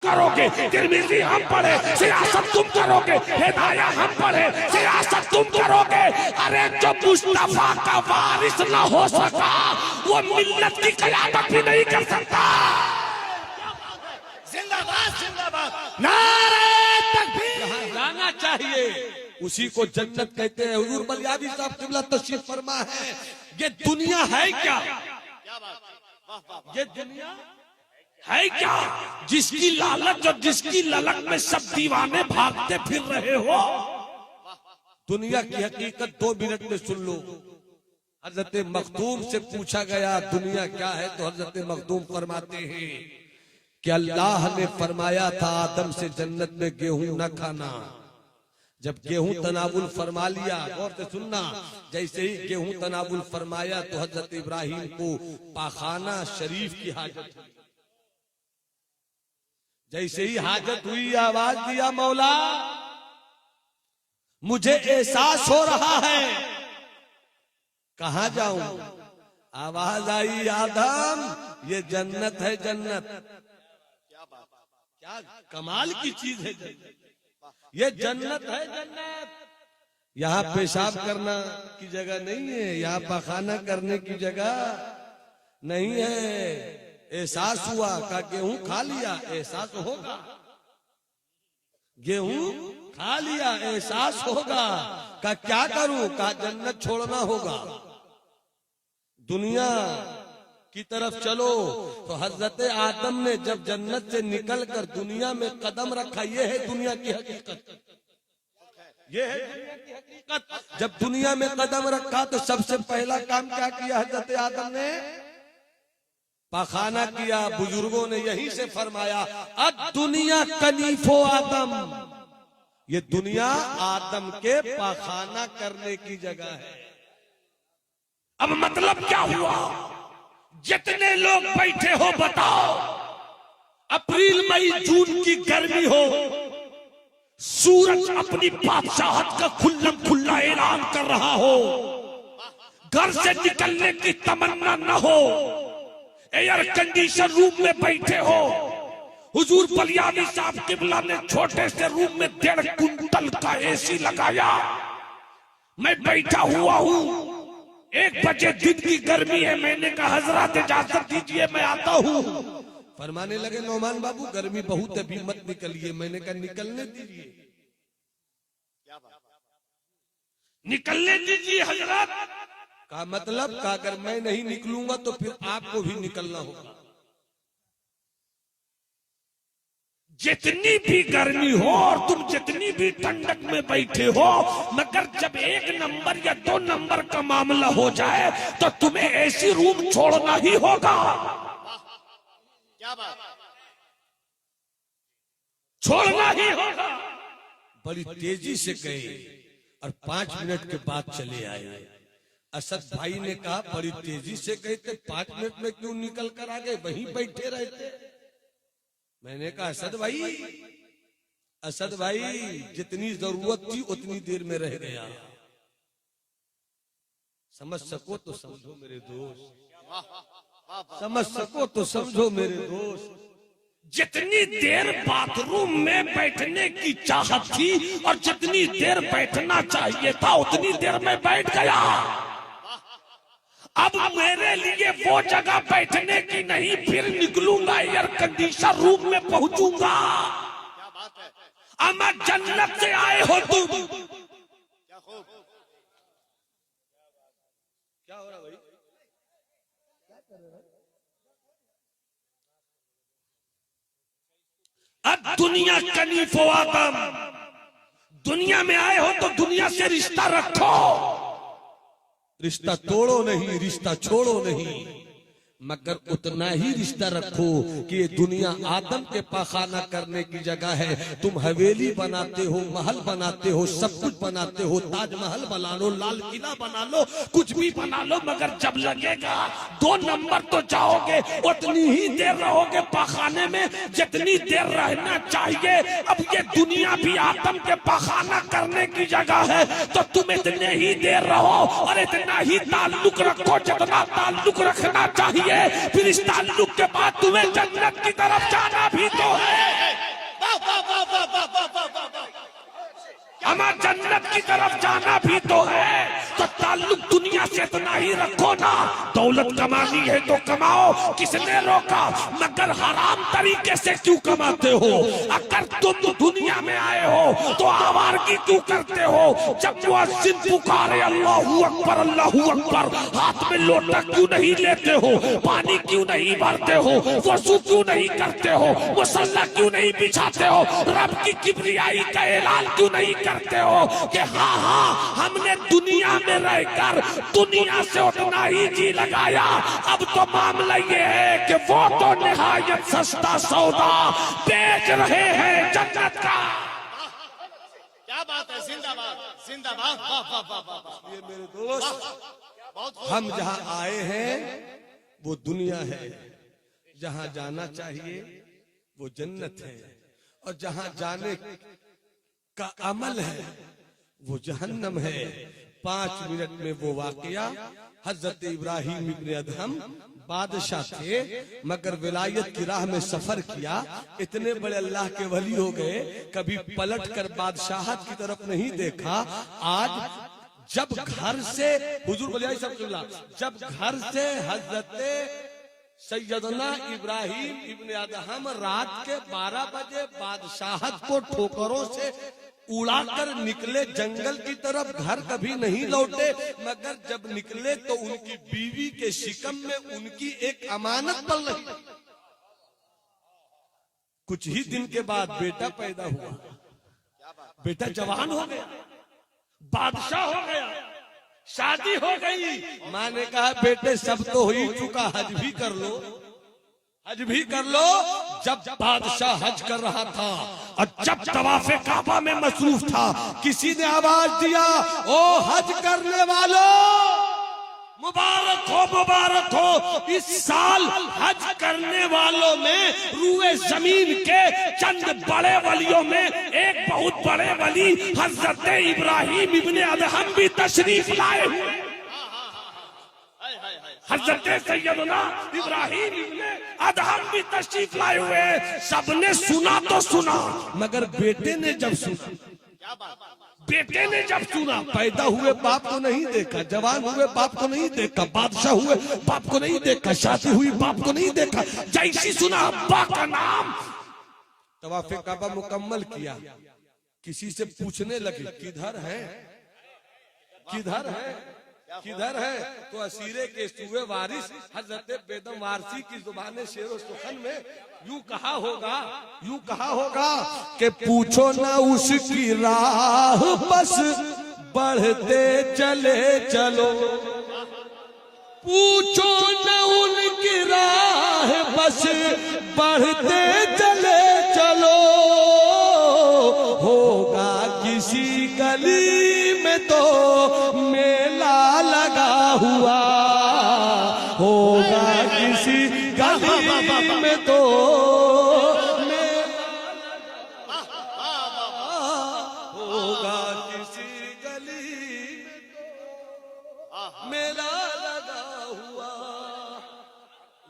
करोगे, तिरमिज़ी हम पढ़े, सियासत तुम करोगे, हिदाया हम पढ़े, सियासत तुम करोगे। अरे जो मुस्तफा का वारिस न हो सका वो मिल्लत की क़यादत भी नहीं कर सकता। जिंदाबाद जिंदाबाद, नारे तकबीर। जहाँ जाना चाहिए उसी को जन्नत कहते हैं। हुजूर बलियावी साहब क़िबला तशरीफ फरमा है। ये दुनिया है क्या? क्या बात, वाह वाह वाह। ये दुनिया है क्या जिसकी लालच और जिसकी ललक में सब दीवाने भागते फिर रहे हो? दुनिया की हकीकत 2 मिनट में सुन लो। हजरत मखदूम से पूछा गया दुनिया क्या है, तो हजरत मखदूम फरमाते हैं कि अल्लाह ने फरमाया था आदम से जन्नत में गेहूं न खाना। जब गेहूं तनावुल फरमा लिया, गौर से सुनना, जैसे ही गेहूं तनावुल फरमाया तो हजरत इब्राहिम को पाखाना शरीफ की हाजत हुई। जैसे ही हाजत हुई आवाज दिया मौला मुझे एहसास हो रहा है, कहां जाऊं? आवाज आई आदम ये जन्नत है, जन्नत। क्या बात, क्या कमाल की चीज है जन्नत। ये जन्नत है, जन्नत। यहाँ पेशाब करना की जगह नहीं है, यहाँ पखाना करने की जगह नहीं है। एहसास हुआ का गेहूं खा लिया, एहसास होगा। गेहूं खा लिया, एहसास होगा। का क्या करूं? का जन्नत छोड़ना होगा। दुनिया की तरफ चलो। तो हजरत आदम ने जब जन्नत से निकलकर दुनिया में कदम रखा, ये है दुनिया की हकीकत। ये है दुनिया की हकीकत। जब दुनिया में कदम रखा तो सबसे पहला काम क्या किया हजरत आदम ने? पाखाना किया। बुजुर्गों ने यहीं से फरमाया अद दुनिया कनीफो आदम, ये दुनिया आदम के पाखाना करने की जगह है। अब मतलब क्या हुआ? जितने लोग बैठे हो बताओ, अप्रैल मई जून की गर्मी हो, सूरज अपनी बादशाहत का खुल्लम खुल्ला ऐलान कर रहा हो, घर से निकलने की तमन्ना न हो, एयर कंडीशन रूम में बैठे हो। हुजूर बलियावी साहब क़िबला ने छोटे से रूम में 1.5 कुंटल का एसी लगाया। मैं बैठा हुआ हूँ, 1 बजे दिन की गर्मी है। मैंने कहा हजरत इजाजत दीजिए मैं आता हूँ। फरमाने लगे नौमान बाबू गर्मी बहुत है, अभी मत निकलिए। मैंने कहा निकलने दीजिए। क्या बात, निकलने दीजिए हजरत। का मतलब का अगर मैं नहीं निकलूंगा तो फिर आपको भी निकलना होगा। जितनी भी गर्मी हो और तुम जितनी भी ठंडक में बैठे हो, मगर जब 1 नंबर या 2 नंबर का मामला हो जाए तो तुम्हें ऐसी रूम छोड़ना ही होगा। क्या बात, छोड़ना ही होगा। बड़ी तेजी से गए और 5 मिनट के बाद चले आए। असद भाई ने कहा बड़ी तेजी से गए थे, 5 मिनट में क्यों निकल कर आ गए? वहीं बैठे रहते। मैंने कहा असद भाई जितनी जरूरत थी उतनी देर में रह गया। समझ सको तो समझो मेरे दोस्त, समझ सको तो समझो मेरे दोस्त। जितनी देर बाथरूम में बैठने की चाहत थी और जितनी देर बैठना चाहिए था उतनी देर में बैठ गया। अब मेरे लिए वो जगह बैठने की नहीं, फिर निकलूंगा एयर कंडीशन रूम में पहुंचूंगा। क्या बात है, अमा जन्नत से आए हो तुम। क्या खूब, क्या हो रहा भाई? अब दुनिया कनीफो आदम, दुनिया में आए हो तो दुनिया से रिश्ता रखो। रिश्ता तोड़ो नहीं, रिश्ता छोड़ो नहीं, मगर उतना ही रिश्ता रखो कि ये दुनिया आदम के पाखाना करने की जगह है। तुम हवेली बनाते हो, महल बनाते हो, सब कुछ बनाते हो, ताजमहल बना लो, लाल किला बना लो, कुछ भी बना लो, मगर जब लगेगा 2 नंबर तो जाओगे, उतनी ही देर रहोगे पाखाने में जितनी देर रहना चाहिए। अब ये दुनिया भी आदम के पाखाना करने की जगह है, तो तुम इतने ही देर रहो और इतना ही ताल्लुक रखो जितना ताल्लुक रखना चाहिए। फिर इस ताल्लुक के बाद तुम्हें जन्नत की तरफ जाना भी तो है। हमें जन्नत की तरफ जाना भी तो है, तो ताल्लुक दुनिया से इतना ही रखो ना। दौलत कमानी है तो कमाओ, किसने रोका, मगर हराम तरीके से क्यों कमाते हो? अगर तुम दुनिया में आए हो तो आवारगी क्यों करते हो? जब मुअज्जिन पुकारे अल्लाहू अकबर, हाथ में लोटा क्यों नहीं लेते हो? पानी क्यों नहीं भरते हो? वजू क्यों नहीं करते हो? मुसल्ला क्यों नहीं बिछाते हो? रब की किबरियाई का ऐलान क्यों नहीं करते हो कि हाँ हाँ हमने दुनिया में रहकर दुनिया से उतना ही जी लगाया। अब तो मामला ये है कि वो तो निहायत सस्ता सौदा बेच रहे हैं जन्नत का। क्या बात है, जिंदाबाद जिंदाबाद, वाह वाह वाह वाह वाह। ये मेरे दोस्त, बहुत खूब। हम जहां आए हैं वो दुनिया है, जहां जाना चाहिए वो जन्नत है, और जहां जाने का अमल है वो जहन्नम है। 5 मिनट में वो वाकया, हजरत इब्राहिम इब्न अदहम बादशाह थे, मगर विलायत की राह में सफर किया, इतने बड़े अल्लाह के वली हो गए, कभी पलट कर बादशाहत की तरफ नहीं देखा। आज जब घर से हुजूर बलिया जब घर से हजरत सैयदना इब्राहिम इब्न अदहम रात के 12 बजे बादशाहत को ठोकरों से उड़ाकर निकले जंगल की तरफ, घर कभी नहीं लौटे, मगर जब निकले तो उनकी बीवी के शिकम में उनकी एक अमानत पल रही। कुछ ही दिन के बाद बेटा पैदा हुआ, बेटा जवान हो गया, बादशाह हो गया, शादी हो गई। माँ ने कहा बेटे सब तो हो ही चुका, हज भी कर लो, हज भी कर लो। जब बादशाह हज कर रहा था और जब तवाफे काबा में मसरूफ था, किसी ने आवाज दिया, ओ हज करने वालों, मुबारक हो, इस साल हज करने वालों में रूए जमीन के चंद बड़े वलियों में एक बहुत बड़े वली हजरत इब्राहिम इब्न अदहम भी तशरीफ लाए हुए। हजरत सैयदना इब्राहिम इब्न अदहम भी तशरीफ लाए हुए। सबने सुना तो सुना, मगर बेटे ने जब सुना, क्या बात, बेटे ने जब सुना, पैदा हुए बाप को नहीं देखा, जवान हुए बाप को नहीं देखा, बादशाह हुए बाप को नहीं देखा, शादी हुई बाप को नहीं देखा, जैसी सुना अब्बा का नाम, तवाफे काबा मुकम्मल किया, किसी से पूछने लगे किधर है, किधर है, किधर है? तो असीरे के सूए वारिस हजरत बेदम वारसी की जुबान शेरो सुखन में यूं कहा होगा, यूं कहा होगा कि पूछो ना उसकी राह, बस बढ़ते चले चलो, पूछो न उनकी राह, बस बढ़ते चले चलो, होगा किसी गली में तो मेला लगा हुआ, होगा किसी गली में तो होगा किसी गली मेला लगा हुआ।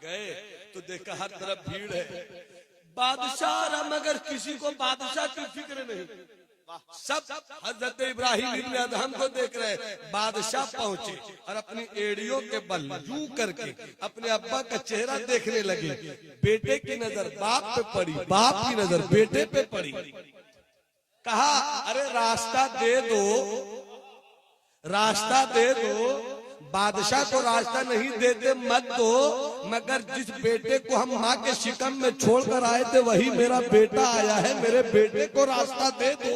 गए तो देखा हर तरफ भीड़ है, बादशाह, मगर किसी को बादशाह की फिक्र नहीं, सब हजरत इब्राहिम इब्न अदहम को देख रहे। बादशाह पहुंचे और अपनी एड़ियों के बल यूं करके अपने अब्बा का चेहरा देखने लगे। बेटे की नजर बाप पे पड़ी, बाप की नजर बेटे पे पड़ी। कहा अरे रास्ता दे दो, रास्ता दे दो। बादशाह को रास्ता नहीं देते मत दो, मगर जिस बेटे को हम माँ के शिकम में छोड़कर आए थे वही मेरा बेटा आया है, मेरे बेटे को रास्ता दे दो,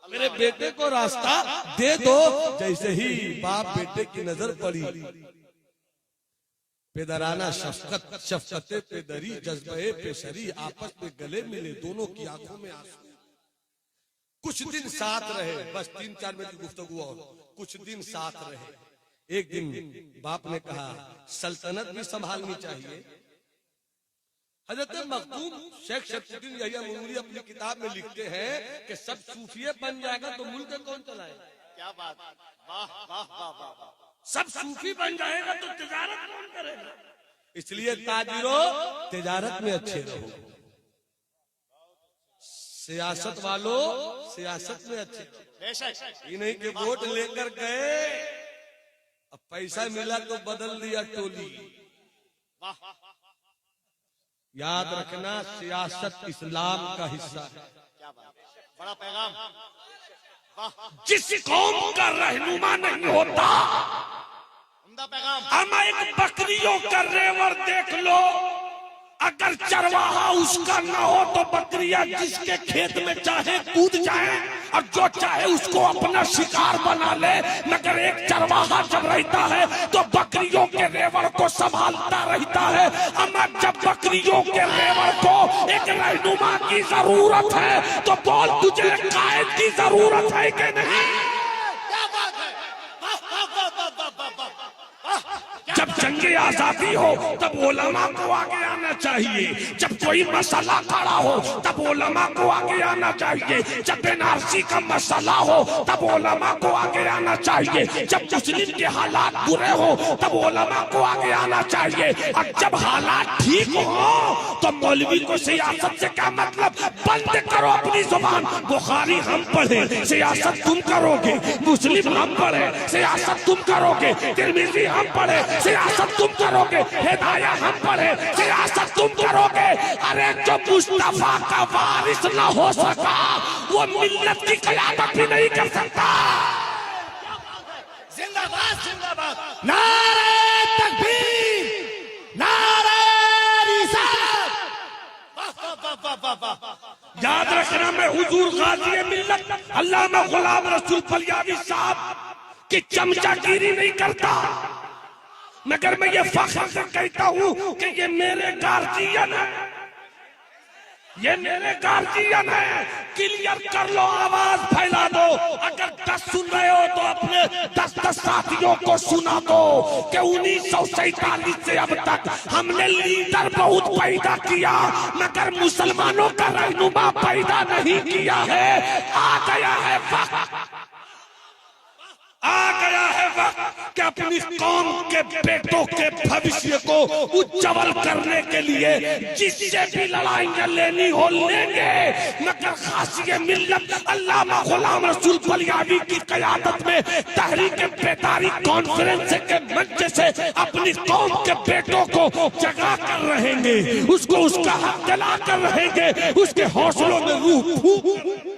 मेरे बेटे को रास्ता दे दो। जैसे ही बाप बेटे की नजर पड़ी, पेदराना शफकत, शफकते पेदरी, जज्बे पेशरी आपस में गले मिले, दोनों की आंखों में आंसू। कुछ दिन साथ रहे, बस 3-4 मिनट की गुफ्तगू और, कुछ दिन साथ रहे। एक दिन बाप ने कहा सल्तनत भी संभालनी चाहिए। हजरत मखदूम शेख शमसुद्दीन यहिया मुनव्वरी अपनी किताब में लिखते हैं कि सब सूफिये बन जाएगा तो मुल्क कौन चलाएगा? क्या बात, वाह वाह वाह वाह। सब सूफी बन जाएगा तो तिजारत कौन करेगा? इसलिए ताजिरों तिजारत में अच्छे रहो, सियासत वालों सियासत में अच्छे, बेशक ये नहीं कि वोट लेकर गए अब पैसा मिला तो बदल दिया टोली। वाह याद रखना सियासत इस्लाम का हिस्सा है। क्या बात है, बड़ा पैगाम। वाह जिस कौम का रहनुमा नहीं होता, उम्दा पैगाम। हम एक बकरियों का रेवर देख लो, अगर चरवाहा उसका ना हो तो बकरियां जिसके खेत में चाहे कूद जाए और जो चाहे उसको अपना शिकार बना ले, मगर एक चरवाहा जब रहता है तो बकरियों के रेवर को संभालता रहता है। अमर जब बकरियों के रेवर को एक रहनुमा की जरूरत है तो बोल तुझे कायद की जरूरत है कि नहीं? क्या बात है, वाह वाह वाह वाह वाह वाह वाह वाह। जब जंगे आजादी हो तब उलमा को आगे आना चाहिए, जब कोई मसला खड़ा हो तब उलमा को आगे आना चाहिए, जब एनआरसी का मसला हो तब उलमा को आगे आना चाहिए, जब मुस्लिम के हालात बुरे हो तब उलमा को आगे आना चाहिए, और जब हालात ठीक हो तो मौलवी को सियासत से क्या मतलब? बंद करो अपनी जुबान। बुखारी हम पढ़े, सियासत तुम करोगे, मुस्लिम हम पढ़े, सियासत तुम करोगे, तिरमिजी हम पढ़े, सियासत तुम करोगे, हिदाया हम पढ़े, सियासत तुम करोगे। अरे जो मुस्तफा का वारिस न हो सका वो मिल्लत की क़यादत भी नहीं कर सकता। जिंदाबाद जिंदाबाद। नारे तकबीर, नारे रिसालत। वाह वाह वाह वाह वाह वाह। याद रखना, मैं हुजूर गाज़ी मिल्लत अल्लामा गुलाम रसूल फलियावी साहब की चमचागिरी नहीं करता, मगर मैं ये फख्र से कहता हूँ कि ये मेरे गार्जियन है, ये मेरे गार्जियन है। क्लियर कर लो, आवाज फैला दो। अगर 10 सुन रहे हो तो अपने 10 साथियों को सुना दो कि 1947 से अब तक हमने लीडर बहुत पैदा किया, मगर मुसलमानों का रहनुमा पैदा नहीं किया है। आ गया है वक्त, आ गया है वक्त कि अपनी कौम के बेटों के भविष्य को उज्जवल करने के लिए जिससे भी लड़ाइयां लेनी हो लेंगे, मगर खासिए मिल्लत अल्लामा गुलाम रसूल फलियावी की क़यादत में तहरीक बेदारी कॉन्फ्रेंस के मंच से अपनी कौम के बेटों को जगा कर रहेंगे, उसको उसका हक दिला कर रहेंगे, उसके हौसलों में रूह फूंक